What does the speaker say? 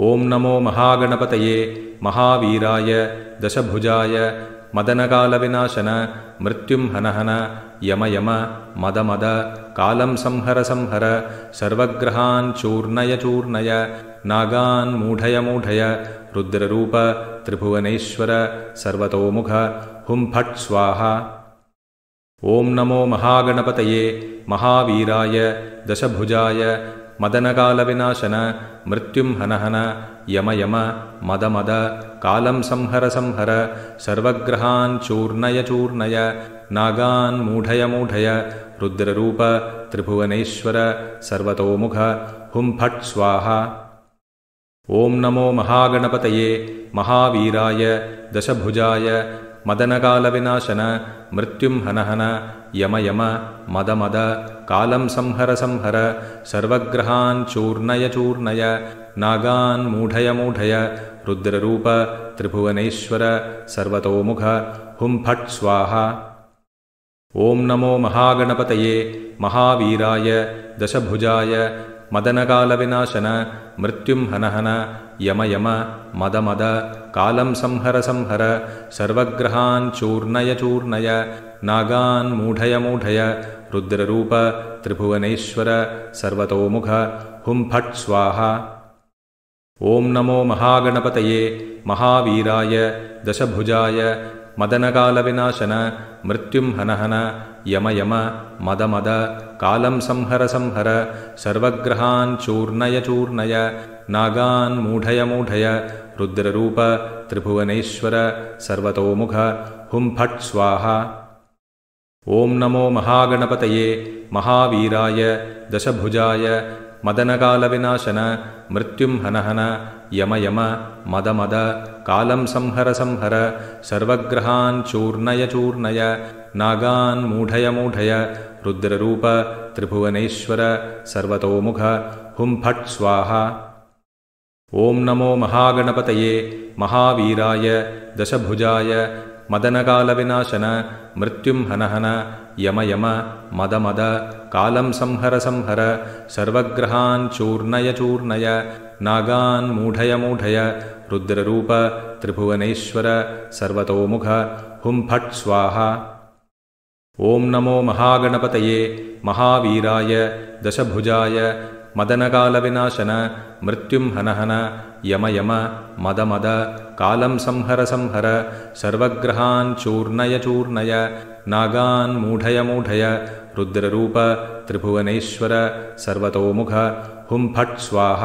ಓಂ ನಮೋ ಮಹಾಗಣಪತಯೇ ಮಹಾವೀರಾಯ ದಶಭುಜಾಯ ಮದನಕಾಲವಿನಾಶನ ಮೃತ್ಯುಂ ಹನಹನ ಯಮ ಯಮ ಮದ ಮದ ಕಾಲಂ ಸಂಹರ ಸಂಹರ ಸರ್ವಗ್ರಹಾನ್ ಚೂರ್ಣಯ ಚೂರ್ಣಯ ನಾಗಾನ್ ಮೂಢಯ ಮೂಢಯ ರುದ್ರರೂಪ ತ್ರಿಭುವನೇಶ್ವರ ಸರ್ವತೋಮುಖ ಹುಂ ಫಟ್ ಸ್ವಾಹ. ಓಂ ನಮೋ ಮಹಾಗಣಪತಯೇ ಮಹಾವೀರಾಯ ದಶಭುಜಾಯ ಮದನಕಾಲವಿನಾಶನ ಮೃತ್ಯುಂ ಹನಹನ ಯಮ ಯಮ ಮದ ಮದ ಕಾಲಂ ಸಂಹರ ಸಂಹರ ಸರ್ವಗ್ರಹಾನ್ ಚೂರ್ಣಯ ಚೂರ್ಣಯ ನಾಗಾನ್ ಮೂಢಯ ಮೂಢಯ ರುದ್ರರೂಪ ತ್ರಿಭುವನೇಶ್ವರ ಸರ್ವತೋಮುಖ ಹುಂ ಫಟ್ ಸ್ವಾಹ. ಓಂ ನಮೋ ಮಹಾಗಣಪತಯೇ ಮಹಾವೀರಾಯ ದಶಭುಜಾಯ ಮದನಕಾಲವಿನಾಶನ ಮೃತ್ಯುಂ ಹನಹನ ಯಮ ಯಮ ಮದ ಮದ ಕಾಲಂ ಸಂಹರ ಸಂಹರ ಸರ್ವಗ್ರಹಾನ್ ಚೂರ್ಣಯ ಚೂರ್ಣಯ ನಾಗಾನ್ ಮೂಢಯ ಮೂಢಯ ರುದ್ರರೂಪ ತ್ರಿಭುವನೇಶ್ವರ ಸರ್ವತೋಮುಖ ಹುಂ ಫಟ್ ಸ್ವಾಹ. ಓಂ ನಮೋ ಮಹಾಗಣಪತಯೇ ಮಹಾವೀರಾಯ ದಶಭುಜಾಯ ಮದನಕಾಲವಿನಾಶನ ಮೃತ್ಯುಂ ಹನಹನ ಯಮ ಯಮ ಮದ ಮದ ಕಾಲಂ ಸಂಹರ ಸಂಹರ ಸರ್ವಗ್ರಹಾನ್ ಚೂರ್ಣಯ ಚೂರ್ಣಯ ನಾಗಾನ್ ಮೂಢಯ ಮೂಢಯ ರುದ್ರರೂಪ ತ್ರಿಭುವನೇಶ್ವರ ಸರ್ವತೋಮುಖ ಹುಂ ಫಟ್ ಸ್ವಾಹ. ಓಂ ನಮೋ ಮಹಾಗಣಪತಯೇ ಮಹಾವೀರಾಯ ದಶಭುಜಾಯ ಮದನಕಾಲವಿನಾಶನ ಮೃತ್ಯುಂ ಹನಹನ ಯಮ ಯಮ ಮದ ಮದ ಕಾಲಂ ಸಂಹರ ಸಂಹರ ಸರ್ವಗ್ರಹಾನ್ ಚೂರ್ಣಯ ಚೂರ್ಣಯ ನಾಗಾನ್ ಮೂಢಯ ಮೂಢಯ ರುದ್ರರೂಪ ತ್ರಿಭುವನೇಶ್ವರ ಸರ್ವತೋಮುಖ ಹುಂ ಫಟ್ ಸ್ವಾಹ. ಓಂ ನಮೋ ಮಹಾಗಣಪತಯೇ ಮಹಾವೀರಾಯ ದಶಭುಜಾಯ ಮದನಕಾಲವಿನಾಶನ ಮೃತ್ಯುಂ ಹನಹನ ಯಮ ಯಮ ಮದ ಮದ ಕಾಲಂ ಸಂಹರ ಸಂಹರ ಸರ್ವಗ್ರಹಾನ್ ಚೂರ್ಣಯ ಚೂರ್ಣಯ ನಾಗಾನ್ ಮೂಢಯ ಮೂಢಯ ರುದ್ರರೂಪ ತ್ರಿಭುವನೇಶ್ವರ ಸರ್ವತೋಮುಖ ಹುಂ ಫಟ್ ಸ್ವಾಹ. ಓಂ ನಮೋ ಮಹಾಗಣಪತಯೇ ಮಹಾವೀರಾಯ ದಶಭುಜಾಯ ಮದನಕಾಲವಿನಾಶನ ಮೃತ್ಯುಂ ಹನಹನ ಯಮ ಯಮ ಮದ ಮದ ಕಾಲಂ ಸಂಹರ ಸಂಹರ ಸರ್ವಗ್ರಹಾನ್ ಚೂರ್ಣಯ ಚೂರ್ಣಯ ನಾಗಾನ್ ಮೂಢಯ ಮೂಢಯ ರುದ್ರರೂಪ ತ್ರಿಭುವನೇಶ್ವರ ಸರ್ವತೋಮುಖ ಹುಂ ಫಟ್ ಸ್ವಾಹ. ಓಂ ನಮೋ ಮಹಾಗಣಪತಯೇ ಮಹಾವೀರಾಯ ದಶಭುಜಾಯ ಮದನಕಾಲವಿನಾಶನ ಮೃತ್ಯುಂ ಹನಹನ ಯಮ ಯಮ ಮದ ಮದ ಕಾಲಂ ಸಂಹರ ಸಂಹರ ಸರ್ವಗ್ರಹಾನ್ ಚೂರ್ಣಯ ಚೂರ್ಣಯ ನಾಗಾನ್ ಮೂಢಯ ಮೂಢಯ ರುದ್ರರೂಪ ತ್ರಿಭುವನೇಶ್ವರ ಸರ್ವತೋಮುಖ ಹುಂ ಫಟ್ ಸ್ವಾಹ.